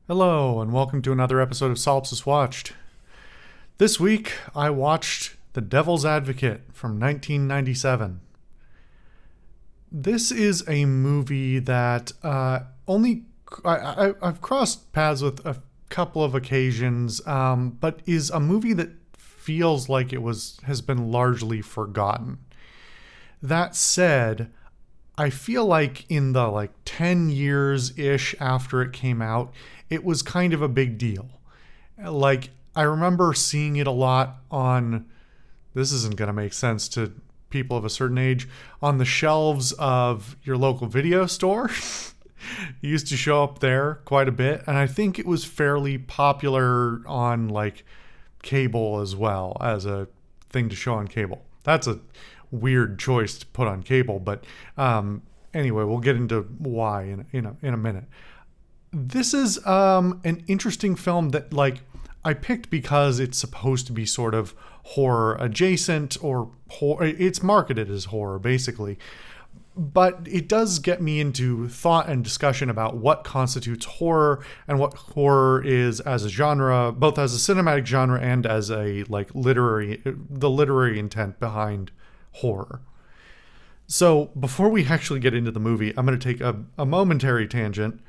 Hello, and welcome to another episode of Solipsist Watched. This week, I watched The Devil's Advocate from 1997. This is a movie that I've crossed paths with a couple of occasions, but is a movie that feels like has been largely forgotten. That said, I feel like in the 10 years-ish after it came out, it was kind of a big deal. I remember seeing it a lot this isn't going to make sense to people of a certain age, on the shelves of your local video store. It used to show up there quite a bit, and I think it was fairly popular on cable as well, as a thing to show on cable. That's a weird choice to put on cable, but anyway, we'll get into why in a minute. This is an interesting film that I picked because it's supposed to be sort of horror adjacent, or it's marketed as horror basically, but it does get me into thought and discussion about what constitutes horror and what horror is as a genre, both as a cinematic genre and as a the literary intent behind horror. So before we actually get into the movie, I'm going to take a momentary tangent,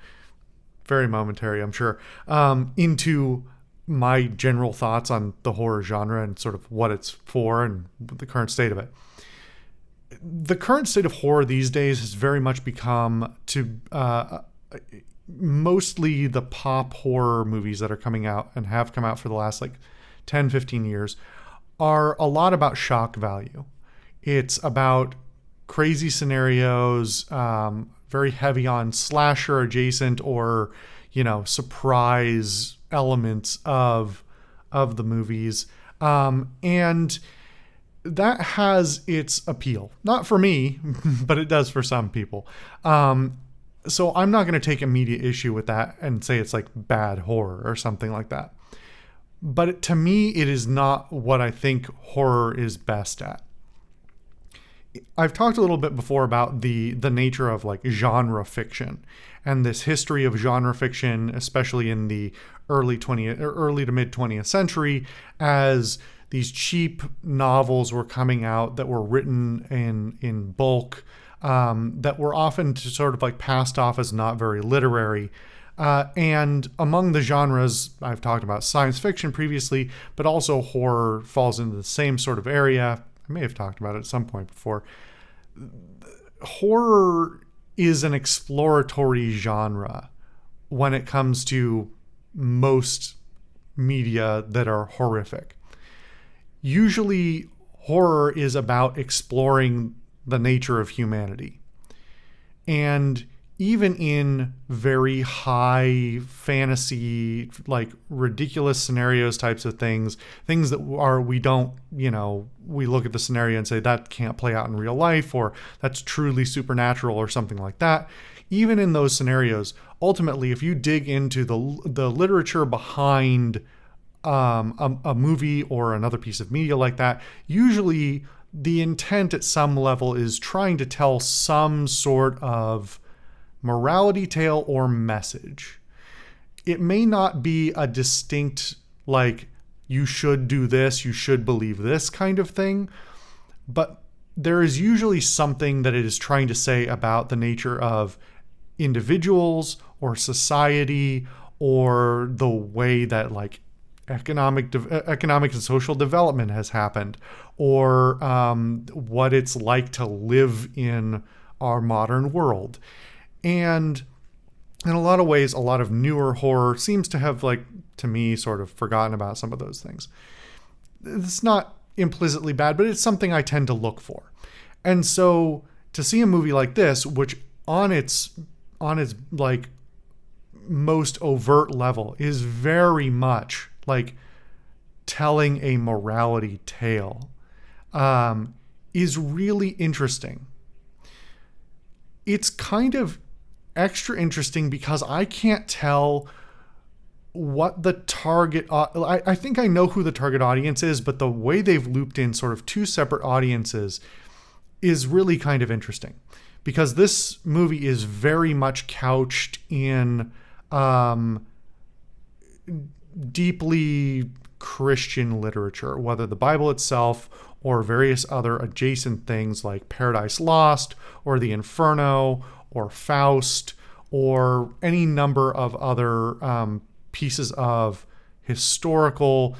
very momentary, I'm sure, into my general thoughts on the horror genre and sort of what it's for and the current state of it. The current state of horror these days has very much become mostly the pop horror movies that are coming out and have come out for the last 10, 15 years are a lot about shock value. It's about crazy scenarios, very heavy on slasher adjacent or, surprise elements of the movies. And that has its appeal. Not for me, but it does for some people. So I'm not going to take immediate issue with that and say it's bad horror or something like that. But to me, it is not what I think horror is best at. I've talked a little bit before about the nature of genre fiction and this history of genre fiction, especially in the early to mid 20th century, as these cheap novels were coming out that were written in bulk, that were often sort of passed off as not very literary. And among the genres, I've talked about science fiction previously, but also horror falls into the same sort of area. I may have talked about it at some point before. Horror is an exploratory genre when it comes to most media that are horrific. Usually, horror is about exploring the nature of humanity. And even in very high fantasy, ridiculous scenarios types of things that we look at the scenario and say that can't play out in real life, or that's truly supernatural or something like that. Even in those scenarios, ultimately, if you dig into the literature behind a movie or another piece of media like that, usually the intent at some level is trying to tell some sort of morality tale or message. It may not be a distinct, you should do this, you should believe this kind of thing, but there is usually something that it is trying to say about the nature of individuals or society, or the way that economic and social development has happened, or what it's like to live in our modern world. And in a lot of ways, a lot of newer horror seems to have, to me, sort of forgotten about some of those things. It's not implicitly bad, but it's something I tend to look for. And so to see a movie like this, which on its most overt level is very much telling a morality tale, is really interesting. It's kind of extra interesting because I can't tell what the target... I think I know who the target audience is, but the way they've looped in sort of two separate audiences is really kind of interesting. Because this movie is very much couched in deeply Christian literature, whether the Bible itself or various other adjacent things like Paradise Lost or The Inferno or Faust or any number of other pieces of historical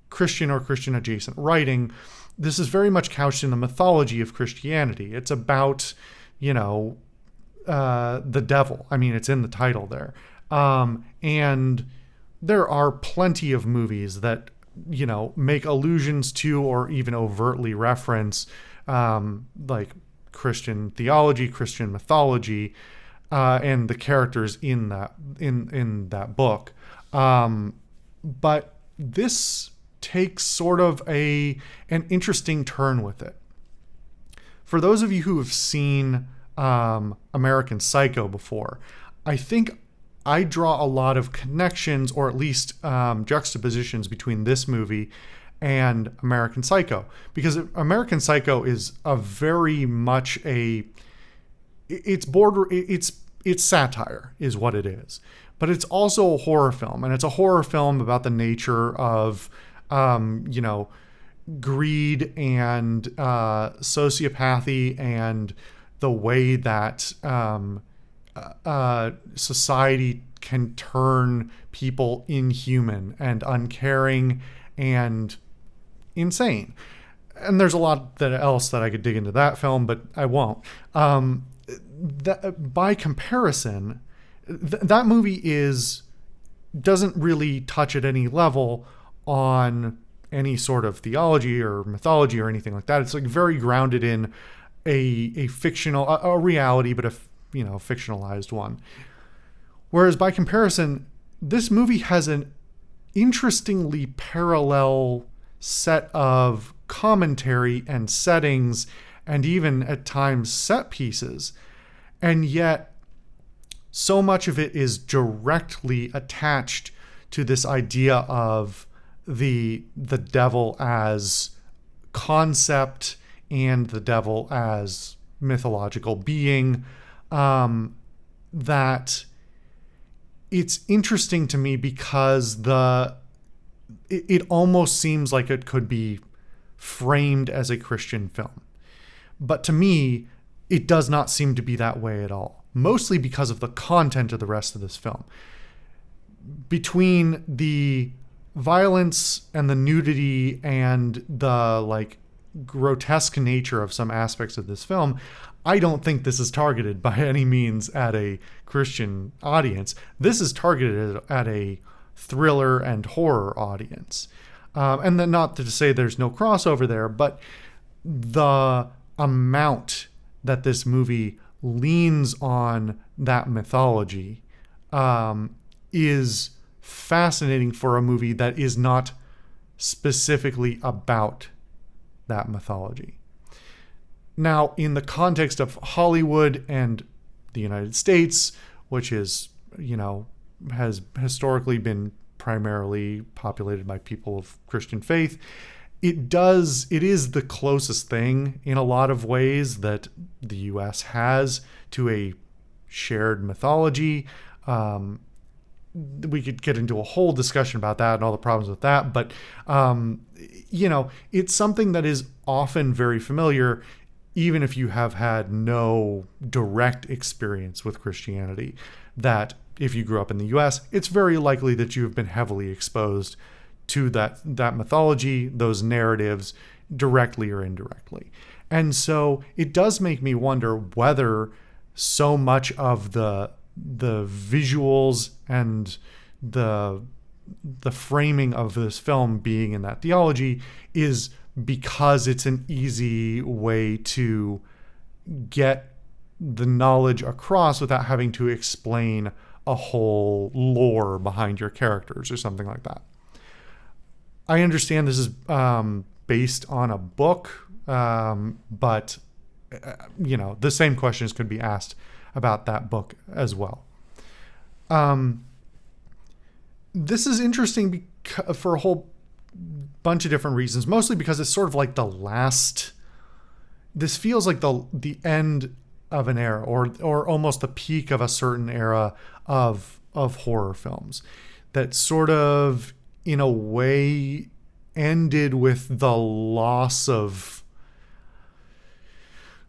Christian or Christian adjacent writing. This is very much couched in the mythology of Christianity. It's about, the devil. I mean, it's in the title there. And there are plenty of movies that, make allusions to or even overtly reference like Christian theology, Christian mythology, and the characters in that book. But this takes sort of an interesting turn with it. For those of you who have seen American Psycho before, I think I draw a lot of connections, or at least juxtapositions, between this movie and American Psycho, because American Psycho is a very much it's satire is what it is, but it's also a horror film, and it's a horror film about the nature of greed and sociopathy and the way that society can turn people inhuman and uncaring and insane. And there's a lot else that I could dig into that film, but I won't. By comparison, that movie doesn't really touch at any level on any sort of theology or mythology or anything like that. It's like very grounded in a fictional, a reality, but a fictionalized one. Whereas by comparison, this movie has an interestingly parallel set of commentary and settings and even at times set pieces. And yet so much of it is directly attached to this idea of the devil as concept and the devil as mythological being, that it's interesting to me because it almost seems like it could be framed as a Christian film. But to me, it does not seem to be that way at all, mostly because of the content of the rest of this film. Between the violence and the nudity and the grotesque nature of some aspects of this film, I don't think this is targeted by any means at a Christian audience. This is targeted at a thriller and horror audience. And then, not to say there's no crossover there, but the amount that this movie leans on that mythology is fascinating for a movie that is not specifically about that mythology. Now, in the context of Hollywood and the United States, which is, has historically been primarily populated by people of Christian faith, it is the closest thing in a lot of ways that the US has to a shared mythology. We could get into a whole discussion about that and all the problems with that, but it's something that is often very familiar, even if you have had no direct experience with Christianity. That if you grew up in the US, it's very likely that you have been heavily exposed to that mythology, those narratives, directly or indirectly. And so it does make me wonder whether so much of the visuals and the framing of this film being in that theology is because it's an easy way to get the knowledge across without having to explain a whole lore behind your characters or something like that. I understand this is based on a book, but the same questions could be asked about that book as well. This is interesting for a whole bunch of different reasons, mostly because it's sort of like this feels like the end of an era, or almost the peak of a certain era of horror films. that sort of, in a way, ended with the loss of,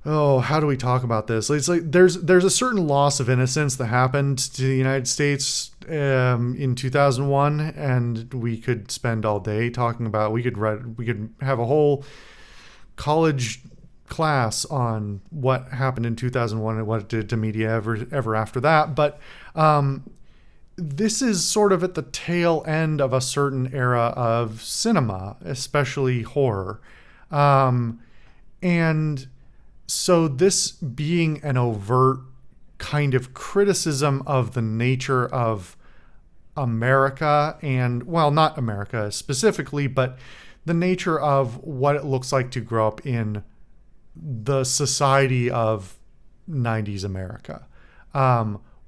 oh, how do we talk about this? It's like there's a certain loss of innocence that happened to the United States in 2001, and we could spend all day talking about. We could have a whole college class on what happened in 2001 and what it did to media ever after that. But this is sort of at the tail end of a certain era of cinema, especially horror, and so this being an overt kind of criticism of the nature of America, and, well, not America specifically, but the nature of what it looks like to grow up in the society of 90s America.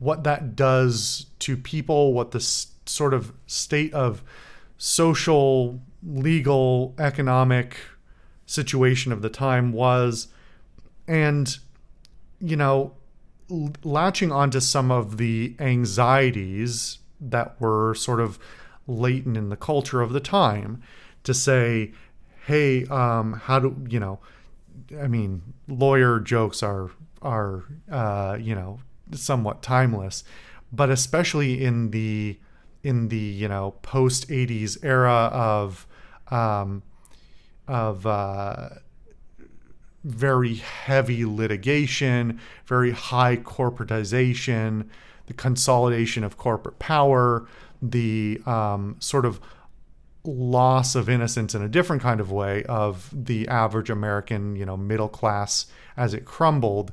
What that does to people, what the sort of state of social, legal, economic situation of the time was, and, latching onto some of the anxieties that were sort of latent in the culture of the time to say, hey, how do, lawyer jokes are somewhat timeless, but especially in the post 80s era of very heavy litigation, very high corporatization, the consolidation of corporate power, the sort of loss of innocence in a different kind of way of the average American, middle class as it crumbled.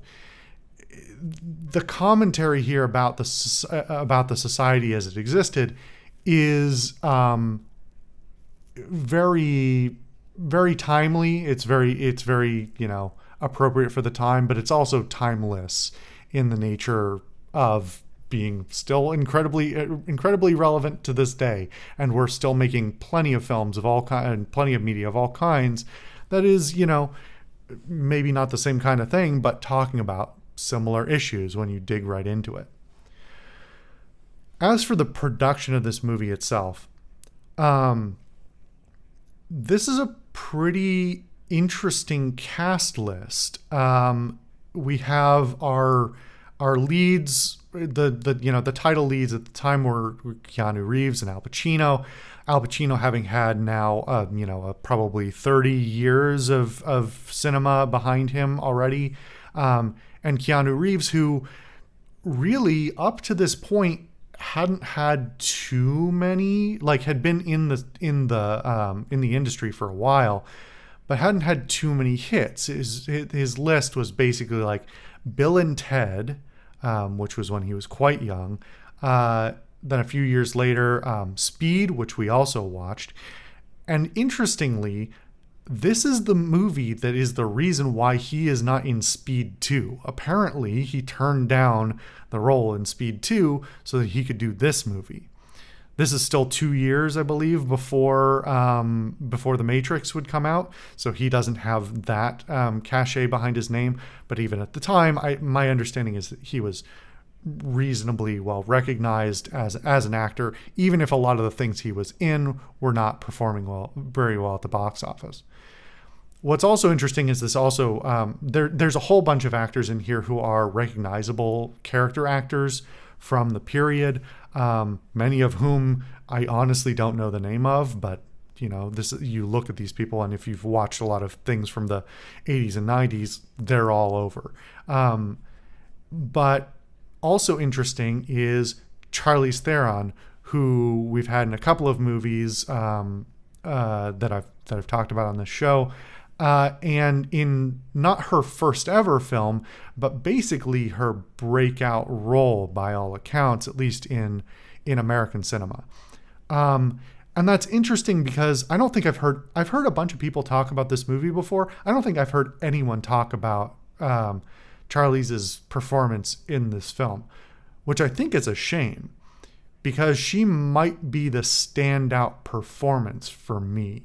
The commentary here about the society as it existed is very, very timely. It's very appropriate for the time, but it's also timeless in the nature of being still incredibly relevant to this day. And we're still making plenty of films of all kinds and plenty of media of all kinds that is, maybe not the same kind of thing, but talking about similar issues when you dig right into it. As for the production of this movie itself, this is a pretty interesting cast list. We have our leads, the title leads at the time were Keanu Reeves and Al Pacino. Al Pacino having had now probably 30 years of cinema behind him already, and Keanu Reeves, who really up to this point hadn't had too many, had been in the industry for a while, but hadn't had too many hits. His list was basically like Bill and Ted, which was when he was quite young. Then a few years later, Speed, which we also watched. And interestingly, this is the movie that is the reason why he is not in Speed 2. Apparently, he turned down the role in Speed 2 so that he could do this movie. This is still 2 years, I believe, before The Matrix would come out, so he doesn't have that cachet behind his name. But even at the time, my understanding is that he was reasonably well recognized as an actor, even if a lot of the things he was in were not performing very well at the box office. What's also interesting is this also, there's a whole bunch of actors in here who are recognizable character actors from the period, many of whom I honestly don't know the name of, but you look at these people, and if you've watched a lot of things from the 80s and 90s, they're all over. But also interesting is Charlize Theron, who we've had in a couple of movies that I've talked about on this show, and in not her first ever film, but basically her breakout role by all accounts, at least in American cinema. And that's interesting because I don't think I've heard a bunch of people talk about this movie before. I don't think I've heard anyone talk about Charlize's performance in this film, which I think is a shame, because she might be the standout performance for me.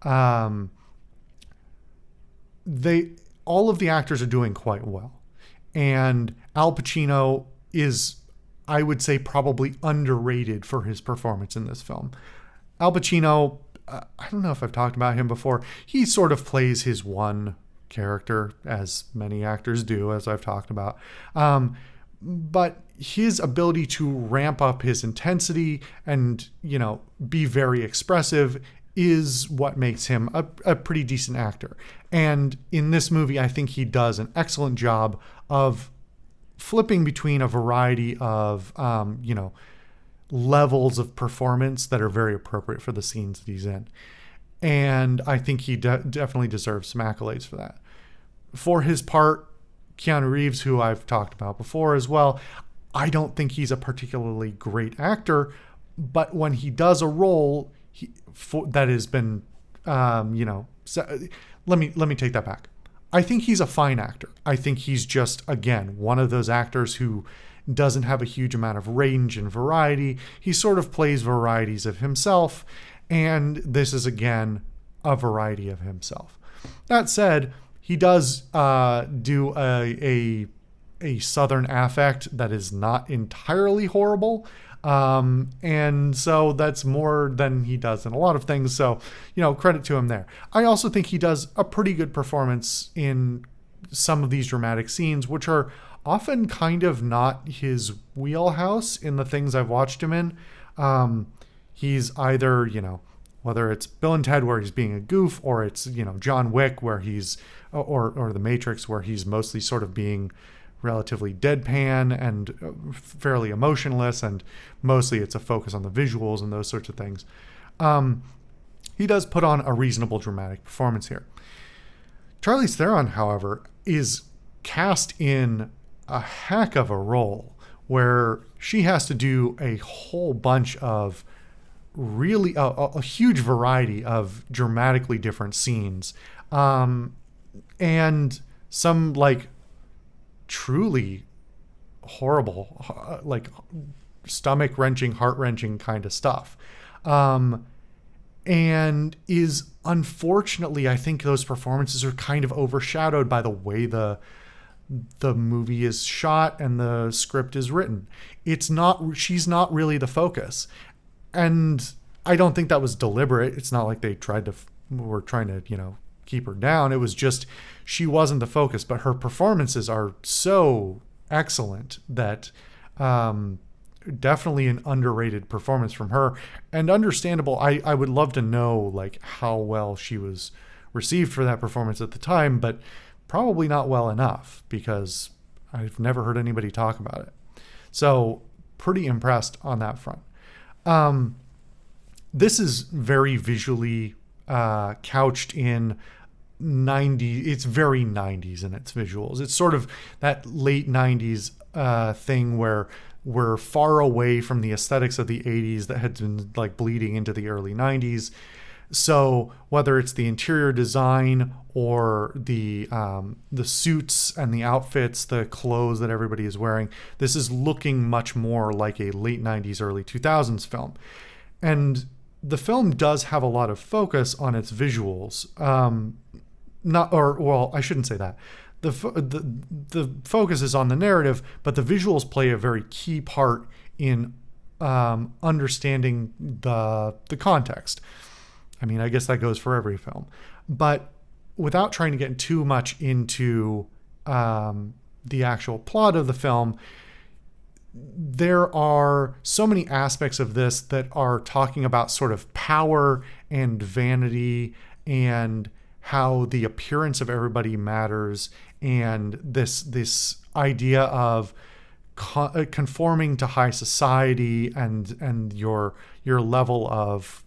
All of the actors are doing quite well, and Al Pacino is I would say probably underrated for his performance in this film. Al Pacino, I don't know if I've talked about him before. He sort of plays his one character, as many actors do, as I've talked about. But his ability to ramp up his intensity and, be very expressive is what makes him a pretty decent actor. And in this movie, I think he does an excellent job of flipping between a variety of, levels of performance that are very appropriate for the scenes that he's in. And I think he definitely deserves some accolades for that. For his part, Keanu Reeves, who I've talked about before as well, I don't think he's a particularly great actor, but when he does a role that has been, let me take that back. I think he's a fine actor. I think he's just, again, one of those actors who doesn't have a huge amount of range and variety. He sort of plays varieties of himself, and this is, again, a variety of himself. That said, he does do a Southern affect that is not entirely horrible. And so that's more than he does in a lot of things. So, credit to him there. I also think he does a pretty good performance in some of these dramatic scenes, which are often kind of not his wheelhouse in the things I've watched him in. He's either, whether it's Bill and Ted where he's being a goof, or it's, John Wick where he's, or The Matrix where he's mostly sort of being relatively deadpan and fairly emotionless, and mostly it's a focus on the visuals and those sorts of things. He does put on a reasonable dramatic performance here. Charlize Theron, however, is cast in a heck of a role where she has to do a whole bunch of really a huge variety of dramatically different scenes, and some truly horrible, stomach-wrenching, heart-wrenching kind of stuff. And is, unfortunately, I think those performances are kind of overshadowed by the way the movie is shot and the script is written. She's not really the focus. And I don't think that was deliberate. It's not like they were trying to, keep her down. It was just, she wasn't the focus, but her performances are so excellent that, definitely an underrated performance from her, and understandable. I would love to know how well she was received for that performance at the time, but probably not well enough, because I've never heard anybody talk about it. So pretty impressed on that front. This is very visually couched in 90s. It's very 90s in its visuals. It's sort of that late 90s thing where we're far away from the aesthetics of the 80s that had been bleeding into the early 90s. So whether it's the interior design or the suits and the outfits, the clothes that everybody is wearing, this is looking much more like a late 90s, early 2000s film. And the film does have a lot of focus on its visuals. I shouldn't say that. The focus is on the narrative, but the visuals play a very key part in understanding the context. I mean, I guess that goes for every film. But without trying to get too much into the actual plot of the film, there are so many aspects of this that are talking about sort of power and vanity and how the appearance of everybody matters, and this idea of conforming to high society and your level of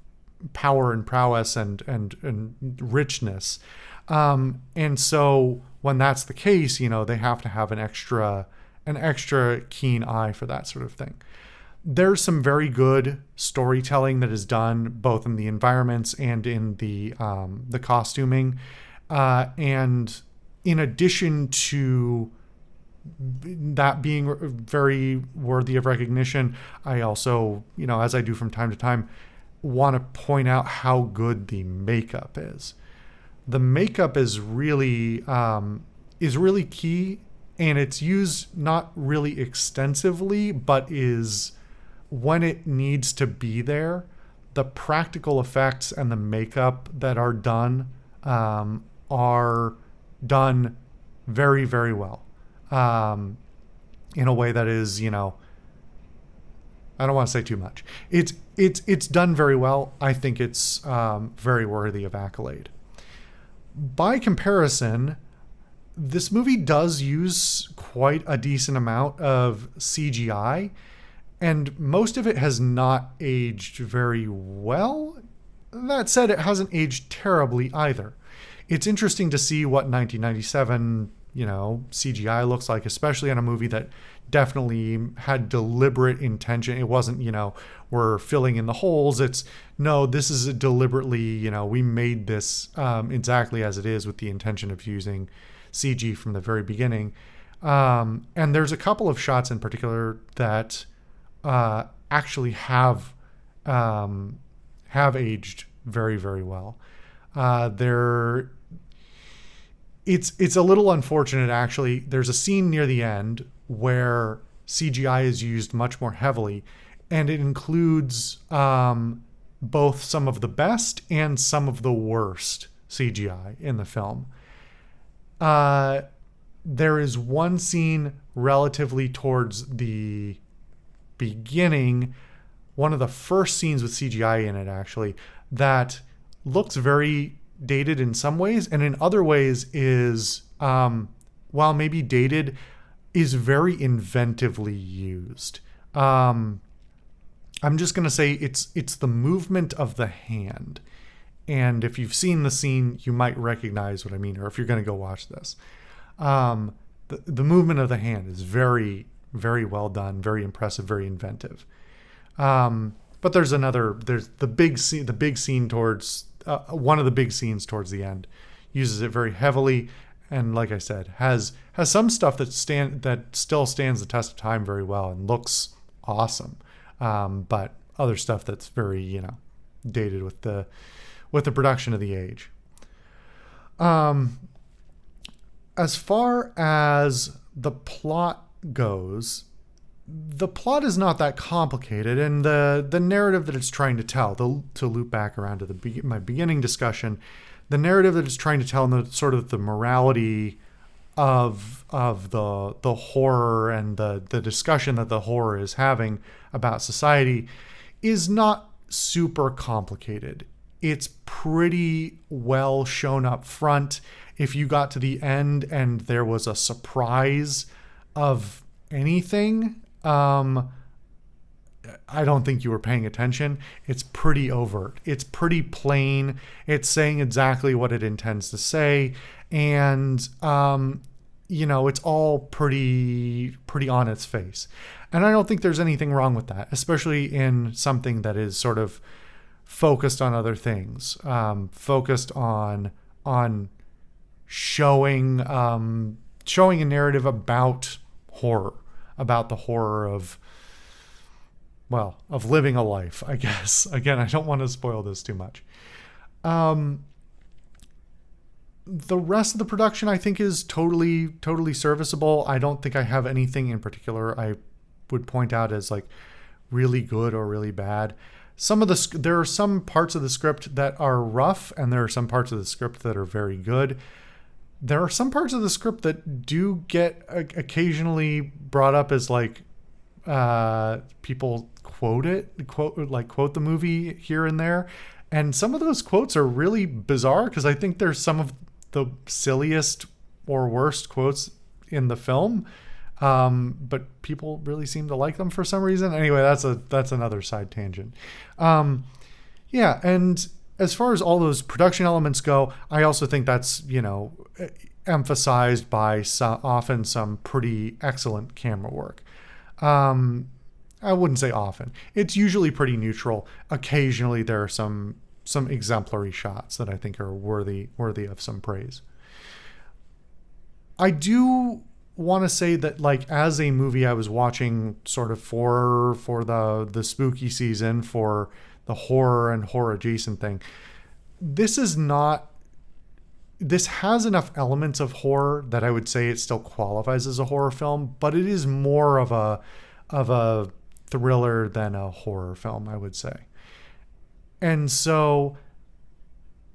power and prowess and richness. And so when that's the case, they have to have an extra keen eye for that sort of thing. There's some very good storytelling that is done both in the environments and in the costuming. And in addition to that being very worthy of recognition, I also, as I do from time to time, want to point out how good the makeup is. The makeup is really key, and it's used not really extensively, but is when it needs to be there. The practical effects and the makeup that are done very, very well, in a way that is, I don't want to say too much. It's done very well. I think it's very worthy of accolade. By comparison, this movie does use quite a decent amount of CGI, and most of it has not aged very well. That said, it hasn't aged terribly either. It's interesting to see what 1997, CGI looks like, especially on a movie that definitely had deliberate intention. It wasn't, we're filling in the holes. It's, no, this is deliberately, we made this exactly as it is with the intention of using CG from the very beginning. And there's a couple of shots in particular that actually have aged very, very well. It's a little unfortunate, actually. There's a scene near the end where CGI is used much more heavily, and it includes both some of the best and some of the worst CGI in the film. There is one scene relatively towards the beginning, one of the first scenes with CGI in it, actually, that looks very dated in some ways, and in other ways is, while maybe dated, is very inventively used. I'm just going to say it's the movement of the hand. And if you've seen the scene, you might recognize what I mean, or if you're going to go watch this. The movement of the hand is very, very well done, very impressive, very inventive. But there's the big scene towards, one of the big scenes towards the end uses it very heavily, and like I said, has some stuff that still stands the test of time very well and looks awesome. But other stuff that's very, dated with the production of the age. As far as the plot goes, the plot is not that complicated, and the narrative that it's trying to tell, to loop back around to my beginning discussion, the narrative that it's trying to tell, and the sort of the morality of the horror and the discussion that the horror is having about society is not super complicated. It's pretty well shown up front. If you got to the end and there was a surprise of anything, I don't think you were paying attention. It's pretty overt. It's pretty plain. It's saying exactly what it intends to say. And, it's all pretty on its face. And I don't think there's anything wrong with that, especially in something that is sort of focused on other things, focused on showing a narrative about horror, about the horror of living a life, I guess. Again, I don't want to spoil this too much. The rest of the production, I think, is totally serviceable. I don't think I have anything in particular I would point out as like really good or really bad. There are some parts of the script that are rough, and there are some parts of the script that are very good. There are some parts of the script that do get occasionally brought up as like people quote the movie here and there, and some of those quotes are really bizarre because I think there's some of the silliest or worst quotes in the film, but people really seem to like them for some reason. Anyway, that's another side tangent. And as far as all those production elements go, I also think that's, emphasized by often some pretty excellent camera work. I wouldn't say often. It's usually pretty neutral. Occasionally there are some exemplary shots that I think are worthy of some praise. I do want to say that, like, as a movie I was watching sort of for the spooky season, for the horror and horror adjacent thing, this is not this has enough elements of horror that I would say it still qualifies as a horror film, but it is more of a thriller than a horror film, I would say. And so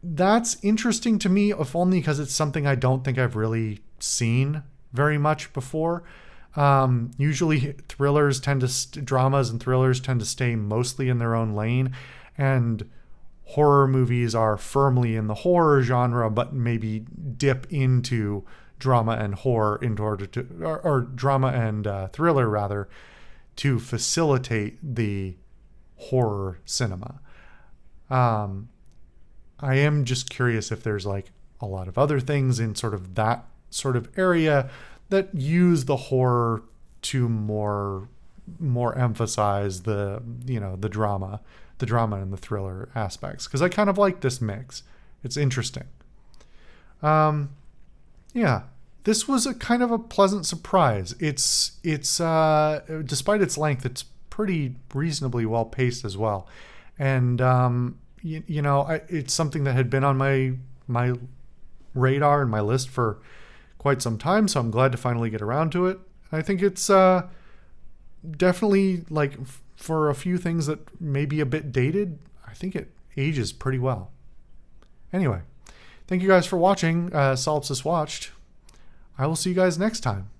that's interesting to me, if only because it's something I don't think I've really seen very much before. Usually dramas and thrillers tend to stay mostly in their own lane, and horror movies are firmly in the horror genre, but maybe dip into drama and horror in order to, or drama and thriller rather, to facilitate the horror cinema. I am just curious if there's like a lot of other things in sort of that sort of area that use the horror to more emphasize the drama and the thriller aspects, because I kind of like this mix. It's interesting. Yeah, this was a kind of a pleasant surprise. It's despite its length, it's pretty reasonably well paced as well, and it's something that had been on my radar and my list for quite some time, so I'm glad to finally get around to it. I think it's definitely, like, for a few things that may be a bit dated, I think it ages pretty well. Anyway, thank you guys for watching Solipsist Watched. I will see you guys next time.